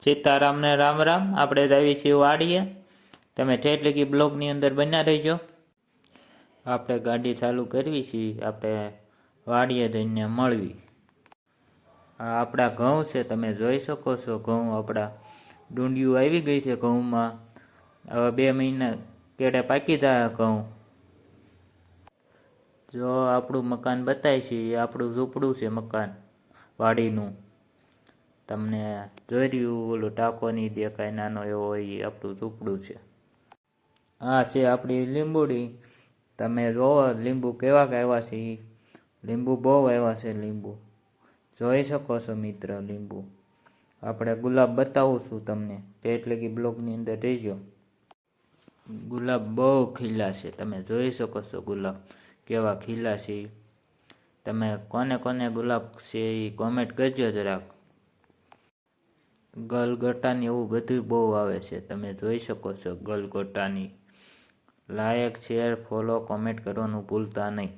સીતારામને રામ રામ. આપણે જ આવી છીએ વાડીએ. તમે ઠેઠ લગી બ્લોગની અંદર બન્યા રહેજો. આપણે ગાડી ચાલુ કરવી છીએ. આપણે વાડીએ જઈને મળવી. આ આપણા ઘઉં છે, તમે જોઈ શકો છો. ઘઉં આપણા ડુંડિયું આવી ગઈ છે ઘઉંમાં. હવે 2 મહિના કેડે પાકી જાય ઘઉં. જો આપણું મકાન બતાય છે, એ આપણું ઝૂંપડું છે મકાન વાડીનું. તમને જોઈ રહ્યું ઓલું ટાંકો નહીં દેખાય નાનો એવો હોય, એ આપણું ઝૂંપડું છે. આ છે આપણી લીંબુડી. તમે જોવો લીંબુ કેવા આવ્યા છે. લીંબુ બહુ આવ્યા છે. લીંબુ જોઈ શકો છો મિત્ર. લીંબુ આપણે ગુલાબ બતાવું છું તમને, તે એટલે કે બ્લોગની અંદર રહેજો. ગુલાબ બહુ ખીલા છે, તમે જોઈ શકો છો ગુલાબ કેવા ખીલા છે. તમે કોને કોને ગુલાબ છે એ કોમેન્ટ કરજો જરાક. ગલગોટાની એવું બધું બહુ આવે છે, તમે જોઈ શકો છો. ગલગોટાની લાયક, શેર, ફોલો, કોમેન્ટ કરવાનું ભૂલતા નહીં.